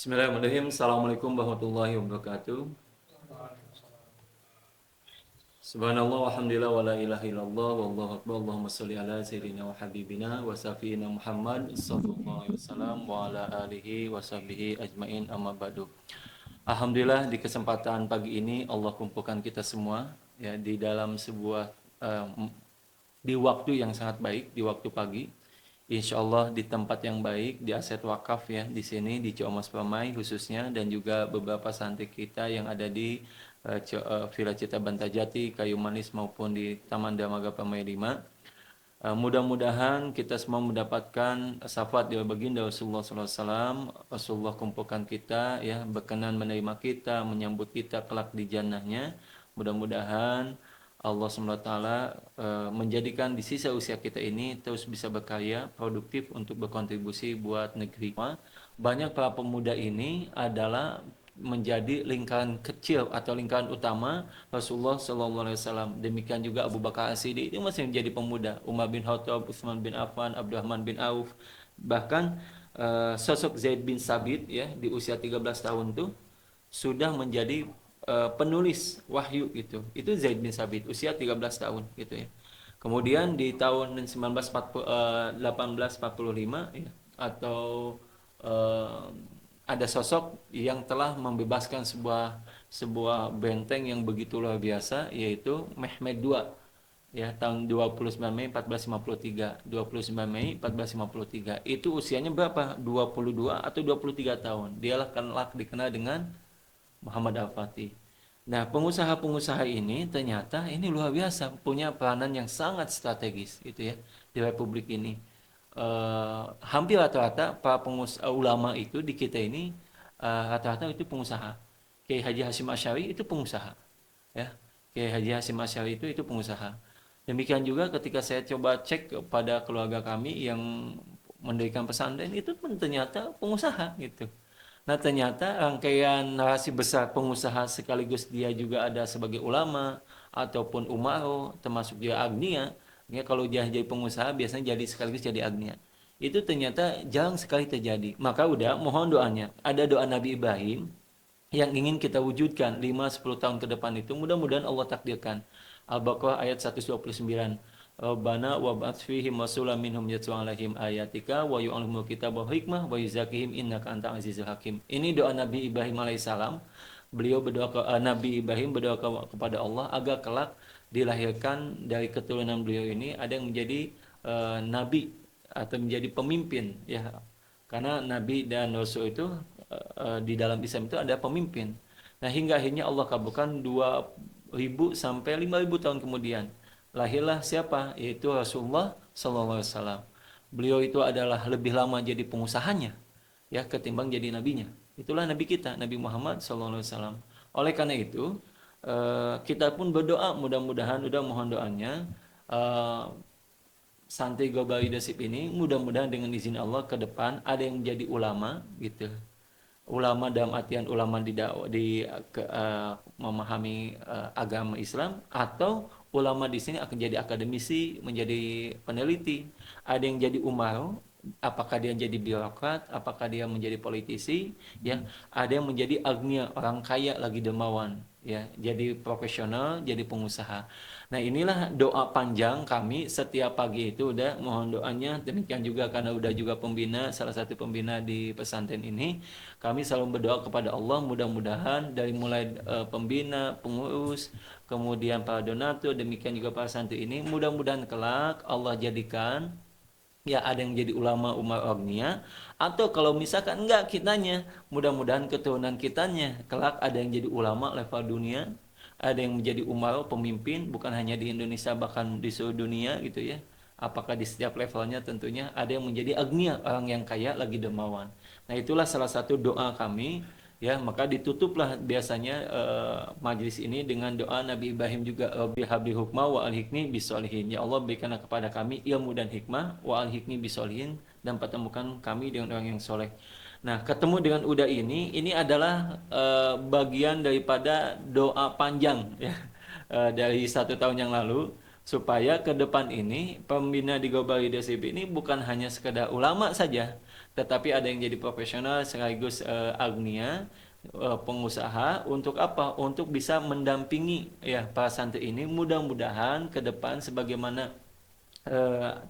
Bismillahirrahmanirrahim. Assalamualaikum warahmatullahi wabarakatuh. Subhanallah walhamdulillah wa la ilaha illallah wallahu akbar. Allahumma shalli ala sayyidina wa habibina wa safina Muhammad sallallahu alaihi wasallam wa ala alihi wa sahbihi ajmain amma ba'du. Alhamdulillah di kesempatan pagi ini Allah kumpulkan kita semua ya di dalam sebuah di waktu yang sangat baik, di waktu pagi. Insya Allah di tempat yang baik, di aset wakaf ya, di sini di Ciamas Permai khususnya, dan juga beberapa santri kita yang ada di Villa Cita Bantajati, Kayu Manis maupun di Taman Damaga Permai 5. Mudah-mudahan kita semua mendapatkan syafaat dari baginda Rasulullah SAW. Rasulullah kumpulkan kita ya, berkenan menerima kita, menyambut kita kelak di jannahnya. Mudah-mudahan Allah SWT menjadikan di sisa usia kita ini terus bisa berkarya, produktif untuk berkontribusi buat negeri. Banyak para pemuda ini adalah menjadi lingkaran kecil atau lingkaran utama Rasulullah SAW. Demikian juga Abu Bakar As-Siddiq itu masih menjadi pemuda. Umar bin Khattab, Utsman bin Affan, Abdurrahman bin Auf. Bahkan sosok Zaid bin Sabit ya di usia 13 tahun tuh sudah menjadi penulis wahyu gitu. Itu Zaid bin Sabit usia 13 tahun gitu ya. Kemudian di tahun 1845 ya, atau ada sosok yang telah membebaskan sebuah benteng yang begitu luar biasa, yaitu Mehmed II ya, tahun 29 Mei 1453. 29 Mei 1453 itu usianya berapa? 22 atau 23 tahun. Dialah dikenal dengan Muhammad Al-Fatih. Nah, pengusaha-pengusaha ini ternyata ini luar biasa, punya peranan yang sangat strategis gitu ya di Republik ini. Hampir rata-rata para pengusaha ulama itu di kita ini rata-rata itu pengusaha. Kiai Haji Hasyim Asy'ari itu pengusaha, ya. Kiai Haji Hasyim Asy'ari itu pengusaha. Demikian juga ketika saya coba cek kepada keluarga kami yang mendirikan pesantren itu pun ternyata pengusaha gitu. Nah, ternyata rangkaian narasi besar pengusaha sekaligus dia juga ada sebagai ulama ataupun umaro, termasuk dia agnia. Ya, kalau dia jadi pengusaha biasanya jadi sekaligus jadi agnia. Itu ternyata jarang sekali terjadi. Maka udah mohon doanya. Ada doa Nabi Ibrahim yang ingin kita wujudkan 5-10 tahun ke depan itu, mudah-mudahan Allah takdirkan. Al-Baqarah ayat 129. Rabbana wa ba'ats fihim rasulan minhum yatlu 'alaihim ayatika wa yu'allimul kitaba wal hikmah wa yuzakkihim innaka antal azizul hakim. Ini doa Nabi Ibrahim alaihissalam. Beliau berdoa Nabi Ibrahim berdoa kepada Allah agar kelak dilahirkan dari keturunan beliau ini ada yang menjadi nabi atau menjadi pemimpin ya. Karena nabi dan rasul itu di dalam Islam itu ada pemimpin. Nah, hingga akhirnya Allah kabulkan 2000 sampai 5000 tahun kemudian lahirlah siapa? Yaitu Rasulullah sallallahu alaihi wasallam. Beliau itu adalah lebih lama jadi pengusahanya ya ketimbang jadi nabinya. Itulah nabi kita, Nabi Muhammad sallallahu alaihi wasallam. Oleh karena itu, kita pun berdoa mudah-mudahan udah mohon doanya santri global leadership ini mudah-mudahan dengan izin Allah ke depan ada yang menjadi ulama gitu. Ulama dalam artian ulama memahami agama Islam, atau ulama di sini akan jadi akademisi, menjadi peneliti. Ada yang jadi umaro, apakah dia jadi birokrat, apakah dia menjadi politisi, ya. Ada yang menjadi agnia, orang kaya lagi dermawan, ya. Jadi profesional, jadi pengusaha. Nah, inilah doa panjang kami setiap pagi itu udah mohon doanya. Demikian juga karena udah juga pembina, salah satu pembina di pesantren ini, kami selalu berdoa kepada Allah mudah-mudahan dari mulai pembina, pengurus, kemudian para donatur, demikian juga para santri ini mudah-mudahan kelak Allah jadikan ya ada yang jadi ulama umar agnia, atau kalau misalkan enggak kitanya, mudah-mudahan keturunan kitanya kelak ada yang jadi ulama level dunia, ada yang menjadi umaro pemimpin bukan hanya di Indonesia bahkan di seluruh dunia gitu ya. Apakah di setiap levelnya tentunya ada yang menjadi agnia, orang yang kaya lagi dermawan. Nah, itulah salah satu doa kami ya. Maka ditutuplah biasanya majlis ini dengan doa Nabi Ibrahim juga, Rabbi habli hukma wa alhikni bisolihin. Ya Allah, berikanlah kepada kami ilmu dan hikmah, wa alhikni bisolihin, dan pertemukan kami dengan orang yang soleh. Nah, ketemu dengan udah ini adalah bagian daripada doa panjang ya dari 1 tahun yang lalu, supaya ke depan ini pembina di Global Leadership ini bukan hanya sekedar ulama saja, tetapi ada yang jadi profesional sekaligus agnia, pengusaha. Untuk apa? Untuk bisa mendampingi ya para santri ini, mudah-mudahan ke depan sebagaimana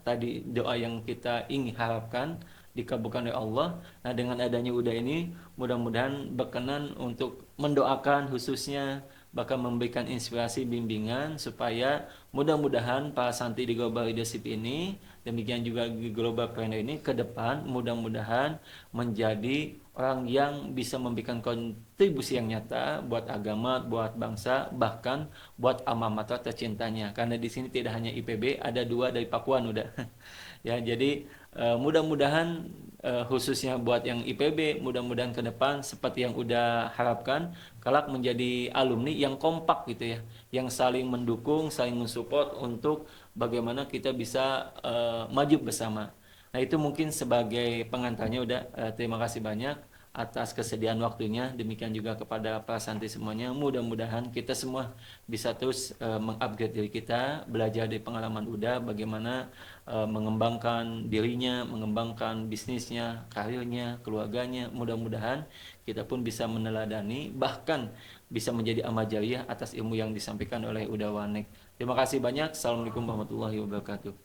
tadi doa yang kita ingin harapkan dikabulkan oleh Allah. Nah, dengan adanya udah ini, mudah-mudahan berkenan untuk mendoakan khususnya, bahkan memberikan inspirasi bimbingan supaya mudah-mudahan para santri di Global Leadership ini, demikian juga di Global Planner ini ke depan mudah-mudahan menjadi orang yang bisa memberikan kontribusi yang nyata buat agama, buat bangsa, bahkan buat alma mater tercintanya. Karena di sini tidak hanya IPB, ada 2 dari Pakuan udah. Ya, jadi mudah-mudahan khususnya buat yang IPB, mudah-mudahan ke depan seperti yang udah harapkan, kelak menjadi alumni yang kompak gitu ya, yang saling mendukung, saling mensupport untuk bagaimana kita bisa maju bersama. Nah, itu mungkin sebagai pengantarnya udah. Terima kasih banyak atas kesediaan waktunya. Demikian juga kepada para santri semuanya. Mudah-mudahan kita semua bisa terus mengupgrade diri kita, belajar dari pengalaman Uda, bagaimana mengembangkan dirinya, mengembangkan bisnisnya, karirnya, keluarganya. Mudah-mudahan kita pun bisa meneladani, bahkan bisa menjadi amal jariah atas ilmu yang disampaikan oleh Uda Wanek. Terima kasih banyak. Assalamualaikum warahmatullahi wabarakatuh.